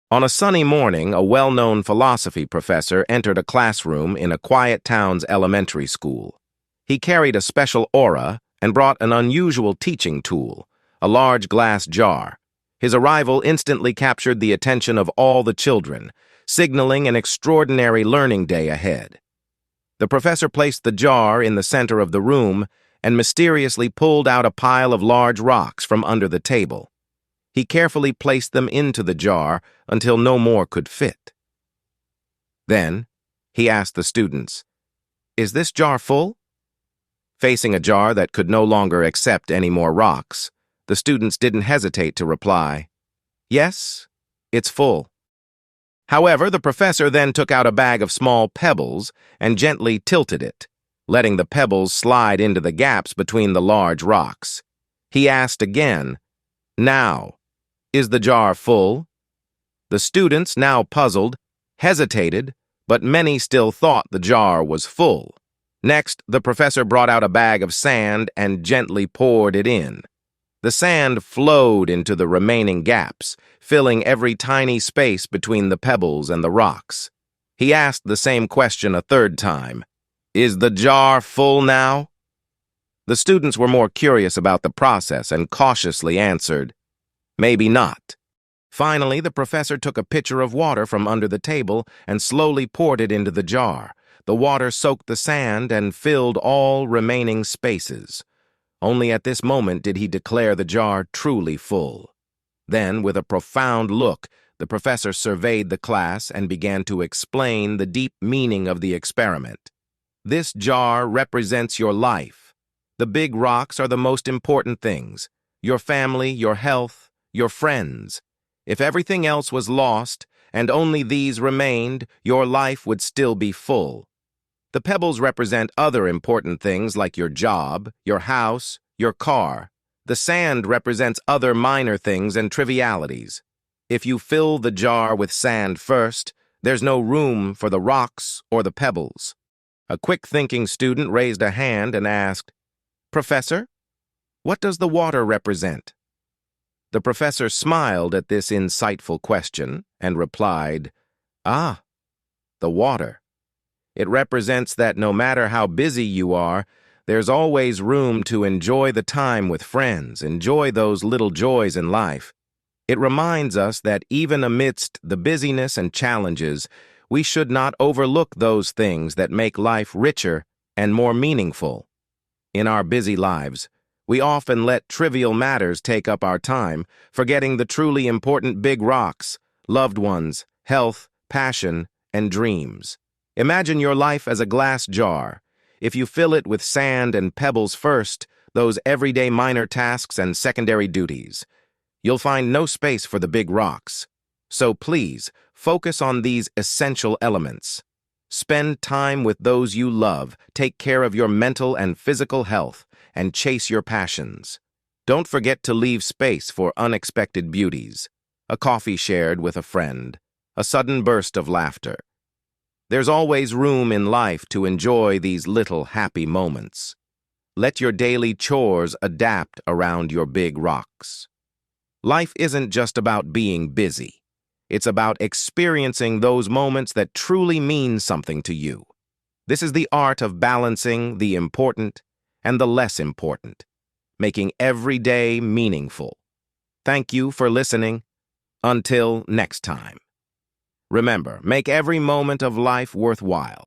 On a sunny morning, a well-known philosophy professor entered a classroom in a quiet town's elementary school. He carried a special aura and brought an unusual teaching tool, a large glass jar. His arrival instantly captured the attention of all the children, signaling an extraordinary learning day ahead. The professor placed the jar in the center of the room and mysteriously pulled out a pile of large rocks from under the table. He carefully placed them into the jar until no more could fit. Then, he asked the students, "Is this jar full?" Facing a jar that could no longer accept any more rocks, the students didn't hesitate to reply, "Yes, it's full." However, the professor then took out a bag of small pebbles and gently tilted it, letting the pebbles slide into the gaps between the large rocks. He asked again, "Now, is the jar full?" The students, now puzzled, hesitated, but many still thought the jar was full. Next, the professor brought out a bag of sand and gently poured it in. The sand flowed into the remaining gaps, filling every tiny space between the pebbles and the rocks. He asked the same question a third time. "Is the jar full now?" The students were more curious about the process and cautiously answered, "Maybe not." Finally, the professor took a pitcher of water from under the table and slowly poured it into the jar. The water soaked the sand and filled all remaining spaces. Only at this moment did he declare the jar truly full. Then, with a profound look, the professor surveyed the class and began to explain the deep meaning of the experiment. "This jar represents your life. The big rocks are the most important things: your family, your health, your friends. If everything else was lost and only these remained, your life would still be full. The pebbles represent other important things like your job, your house, your car. The sand represents other minor things and trivialities. If you fill the jar with sand first, there's no room for the rocks or the pebbles." A quick-thinking student raised a hand and asked, "Professor, what does the water represent?" The professor smiled at this insightful question and replied, "Ah, the water. It represents that no matter how busy you are, there's always room to enjoy the time with friends, enjoy those little joys in life. It reminds us that even amidst the busyness and challenges, we should not overlook those things that make life richer and more meaningful. In our busy lives, we often let trivial matters take up our time, forgetting the truly important big rocks, loved ones, health, passion, and dreams. Imagine your life as a glass jar. If you fill it with sand and pebbles first, those everyday minor tasks and secondary duties, you'll find no space for the big rocks. So please, focus on these essential elements. Spend time with those you love, take care of your mental and physical health, and chase your passions. Don't forget to leave space for unexpected beauties, a coffee shared with a friend, a sudden burst of laughter. There's always room in life to enjoy these little happy moments. Let your daily chores adapt around your big rocks. Life isn't just about being busy. It's about experiencing those moments that truly mean something to you. This is the art of balancing the important and the less important, making every day meaningful. Thank you for listening. Until next time. Remember, make every moment of life worthwhile.